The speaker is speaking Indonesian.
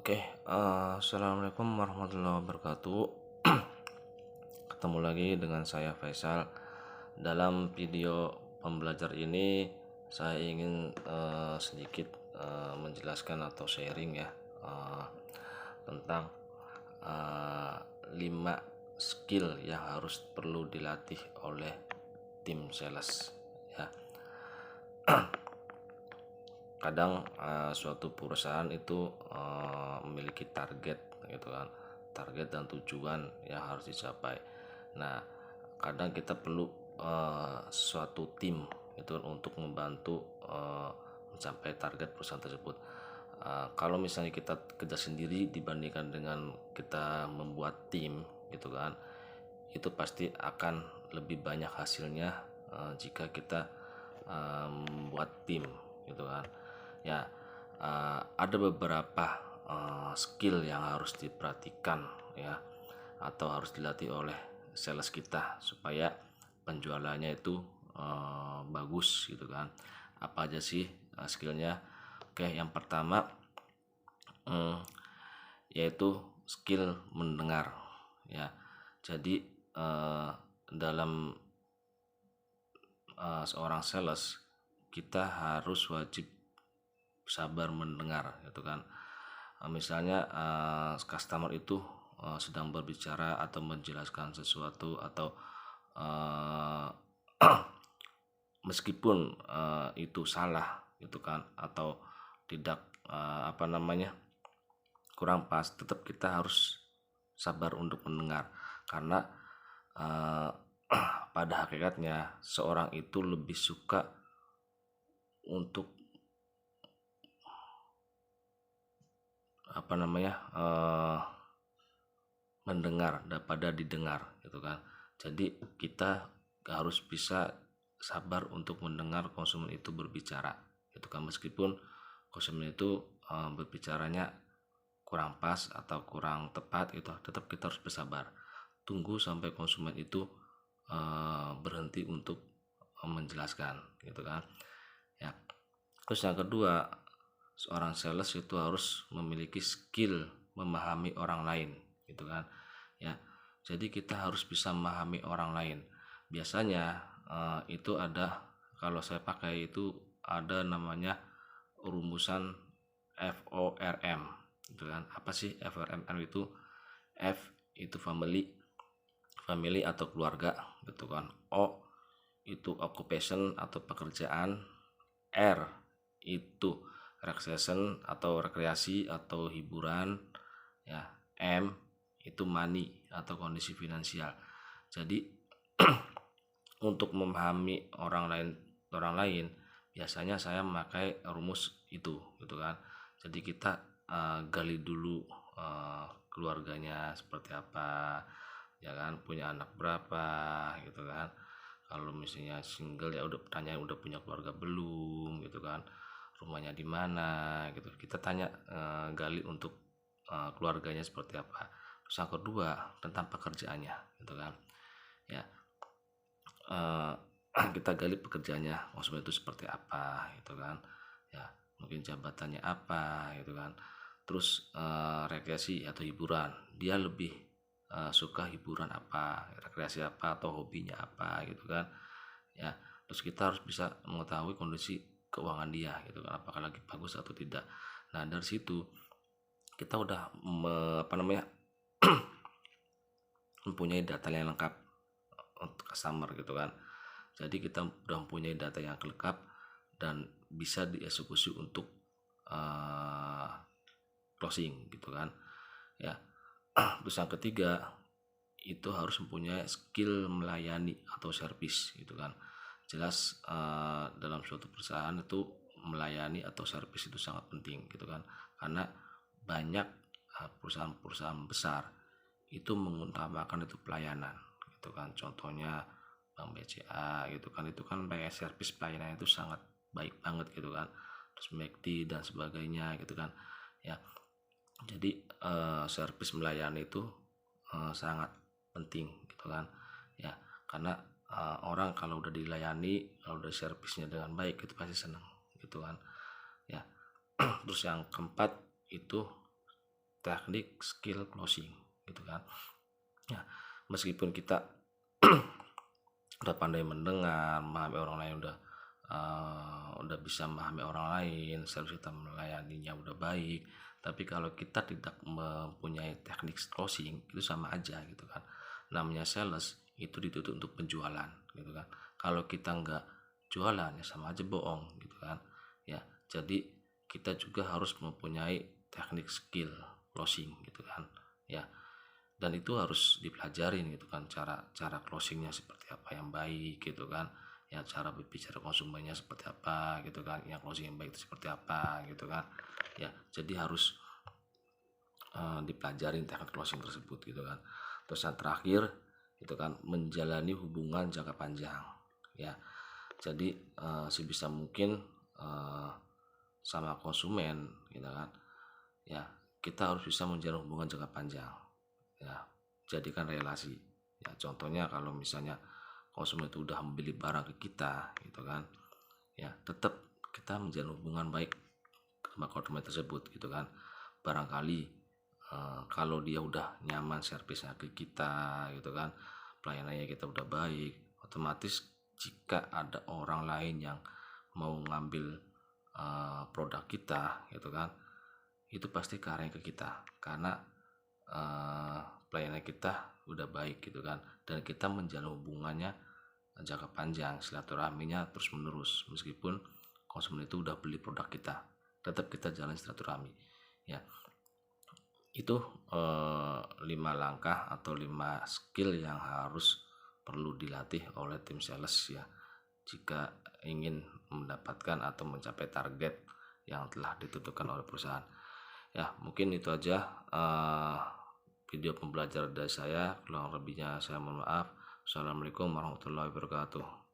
Oke, assalamualaikum warahmatullahi wabarakatuh. Ketemu lagi dengan saya Faisal. Dalam video pembelajar ini saya ingin sedikit menjelaskan atau sharing ya, tentang 5 skill yang harus perlu dilatih oleh tim sales ya. Kadang suatu perusahaan itu memiliki target gitu kan, target dan tujuan yang harus dicapai. Nah, kadang kita perlu suatu tim itu untuk membantu mencapai target perusahaan tersebut. Kalau misalnya kita kerja sendiri dibandingkan dengan kita membuat tim gitu kan, itu pasti akan lebih banyak hasilnya jika kita membuat tim gitu kan ya. Ada beberapa skill yang harus diperhatikan ya, atau harus dilatih oleh sales kita supaya penjualannya itu bagus gitu kan. Apa aja sih skillnya? Oke, yang pertama yaitu skill mendengar ya. Jadi dalam seorang sales kita harus wajib sabar mendengar gitu kan. Misalnya customer itu sedang berbicara atau menjelaskan sesuatu, atau meskipun itu salah gitu kan, atau tidak kurang pas, tetap kita harus sabar untuk mendengar, karena pada hakikatnya seorang itu lebih suka untuk mendengar daripada didengar gitu kan. Jadi kita harus bisa sabar untuk mendengar konsumen itu berbicara gitu kan, meskipun konsumen itu berbicaranya kurang pas atau kurang tepat gitu, tetap kita harus bersabar, tunggu sampai konsumen itu berhenti untuk menjelaskan gitu kan ya. Terus yang kedua, seorang sales itu harus memiliki skill memahami orang lain gitu kan ya. Jadi kita harus bisa memahami orang lain. Biasanya itu ada, kalau saya pakai itu ada namanya rumusan FORM gitu kan. Apa sih FORM itu? F itu family atau keluarga gitu kan. O itu occupation atau pekerjaan. R itu relaxation atau rekreasi atau hiburan ya. M itu money atau kondisi finansial. Jadi untuk memahami orang lain biasanya saya memakai rumus itu gitu kan. Jadi kita gali dulu keluarganya seperti apa ya kan, punya anak berapa gitu kan. Kalau misalnya single ya udah tanya udah punya keluarga belum gitu kan, rumahnya di mana gitu, kita tanya gali untuk keluarganya seperti apa. Terus yang kedua tentang pekerjaannya gitu kan ya. Kita gali pekerjaannya konsumen itu seperti apa gitu kan ya, mungkin jabatannya apa gitu kan. Terus rekreasi atau hiburan, dia lebih suka hiburan apa, rekreasi apa, atau hobinya apa gitu kan ya. Terus kita harus bisa mengetahui kondisi keuangan dia gitu kan, apakah lagi bagus atau tidak. Nah, dari situ kita udah mempunyai data yang lengkap untuk customer gitu kan. Jadi kita udah mempunyai data yang lengkap dan bisa dieksekusi untuk closing gitu kan ya. Terus yang ketiga itu harus mempunyai skill melayani atau service gitu kan. Jelas dalam suatu perusahaan itu melayani atau service itu sangat penting gitu kan, karena banyak perusahaan-perusahaan besar itu mengutamakan itu pelayanan gitu kan. Contohnya Bank BCA gitu kan, itu kan banyak service pelayanan itu sangat baik banget gitu kan. Terus McD dan sebagainya gitu kan ya. Jadi service melayani itu sangat penting gitu kan ya, karena orang kalau udah dilayani, kalau udah servisnya dengan baik, itu pasti senang gitu kan ya. Terus yang keempat itu teknik skill closing gitu kan. Ya, meskipun kita udah pandai mendengar, memahami orang lain, udah bisa memahami orang lain, service kita melayaninya udah baik, tapi kalau kita tidak mempunyai teknik closing itu sama aja gitu kan. Namanya sales itu dituntut untuk penjualan gitu kan. Kalau kita nggak jualan ya sama aja bohong gitu kan. Ya, jadi kita juga harus mempunyai teknik skill closing gitu kan. Ya, dan itu harus dipelajarin gitu kan, cara closingnya seperti apa yang baik gitu kan, ya cara berbicara konsumennya seperti apa gitu kan, yang closing yang baik itu seperti apa gitu kan. Ya, jadi harus dipelajarin teknik closing tersebut gitu kan. Terus yang terakhir itu kan menjalani hubungan jangka panjang. Ya, jadi sebisa mungkin sama konsumen gitu kan, ya kita harus bisa menjalin hubungan jangka panjang. Ya, jadikan relasi. Ya, contohnya kalau misalnya konsumen itu udah membeli barang ke kita gitu kan, ya tetap kita menjalin hubungan baik sama konsumen tersebut gitu kan. Barangkali kalau dia udah nyaman servisnya ke kita gitu kan, pelayanannya kita udah baik, otomatis jika ada orang lain yang mau ngambil produk kita gitu kan, itu pasti ke arahnya ke kita, karena pelayanan kita udah baik gitu kan, dan kita menjalin hubungannya jangka panjang, silaturahminya terus menerus. Meskipun konsumen itu udah beli produk kita, tetap kita jalan silaturahmi. Ya, itu 5 langkah atau 5 skill yang harus perlu dilatih oleh tim sales ya, jika ingin mendapatkan atau mencapai target yang telah ditentukan oleh perusahaan. Ya, mungkin itu aja video pembelajaran dari saya. Kurang lebihnya saya mohon maaf. Assalamualaikum warahmatullahi wabarakatuh.